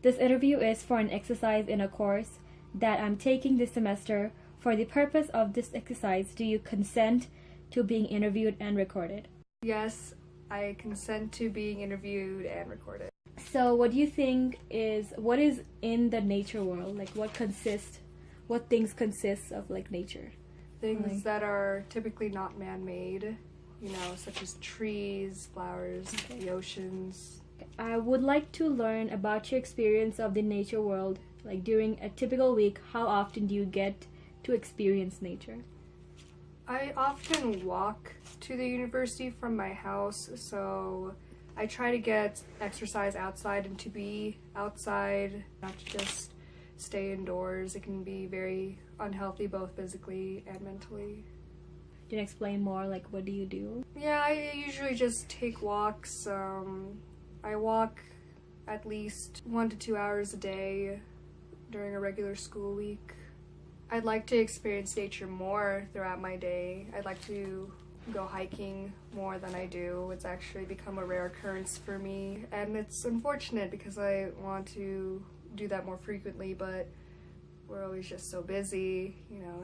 This interview is for an exercise in a course that I'm taking this semester. For the purpose of this exercise, do you consent to being interviewed and recorded? Yes, I consent to being interviewed and recorded. So what do you think what is in the nature world? Like what things consist of like nature? Things that are typically not man-made, such as trees, flowers, the oceans. I would like to learn about your experience of the nature world. Like during a typical week, how often do you get to experience nature? I often walk to the university from my house, so I try to get exercise outside and to be outside, not to just stay indoors. It can be very unhealthy both physically and mentally. Can you explain more, like what do you do? Yeah, I usually just take walks. I walk at least 1 to 2 hours a day during a regular school week. I'd like to experience nature more throughout my day. I'd like to go hiking more than I do. It's actually become a rare occurrence for me, and it's unfortunate because I want to do that more frequently, but we're always just so busy,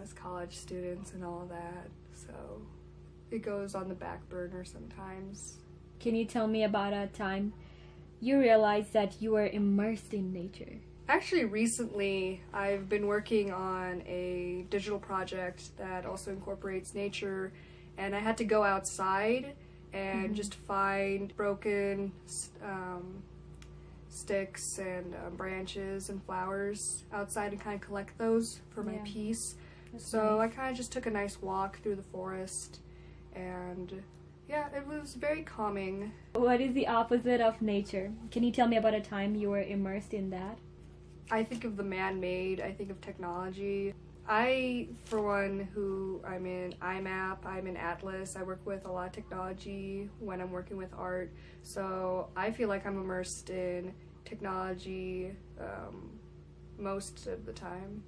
as college students and all of that, so it goes on the back burner sometimes. Can you tell me about a time you realized that you were immersed in nature? Actually, recently, I've been working on a digital project that also incorporates nature, and I had to go outside and just find broken sticks and branches and flowers outside and kind of collect those for my piece. So nice. I kind of just took a nice walk through the forest, and yeah, it was very calming. What is the opposite of nature? Can you tell me about a time you were immersed in that? I think of the man-made, I think of technology. I, for one, I'm in IMAP, I'm in Atlas, I work with a lot of technology when I'm working with art, so I feel like I'm immersed in technology most of the time.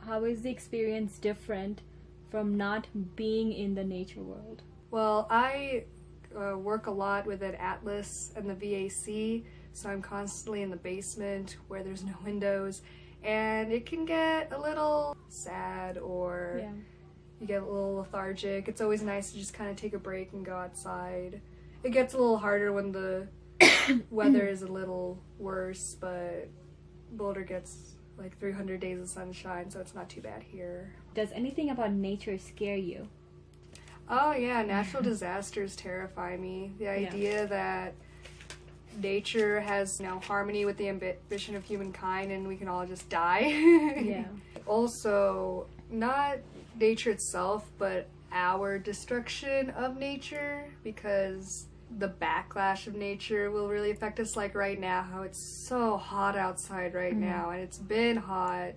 How is the experience different from not being in the nature world? Well, I work a lot with an Atlas and the VAC, so I'm constantly in the basement where there's no windows, and it can get a little sad or you get a little lethargic. It's always nice to just kind of take a break and go outside. It gets a little harder when the weather is a little worse, but Boulder gets like 300 days of sunshine, so it's not too bad here. Does anything about nature scare you? Oh yeah, natural disasters terrify me. The idea that nature has harmony with the ambition of humankind and we can all just die. Also, not nature itself, but our destruction of nature, because the backlash of nature will really affect us, like right now, how it's so hot outside right now, and it's been hot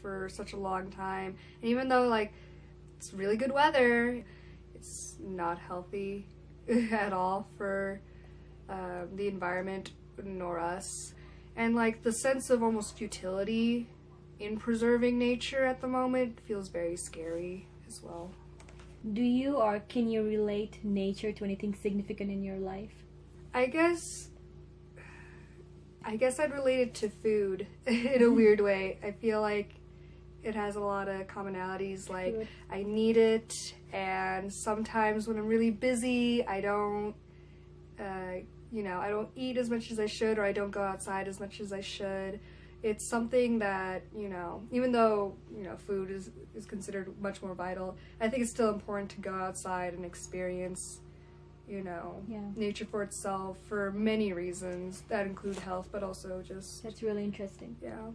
for such a long time. And even though it's really good weather, it's not healthy at all for the environment nor us. And the sense of almost futility in preserving nature at the moment feels very scary as well. Do you or can you relate nature to anything significant in your life? I guess I'd relate it to food in a weird way. I feel like it has a lot of commonalities, Food. I need it, and sometimes when I'm really busy, I don't I don't eat as much as I should, or I don't go outside as much as I should. It's something that, even though, food is considered much more vital, I think it's still important to go outside and experience, nature for itself for many reasons that include health, but also just... That's really interesting. Yeah.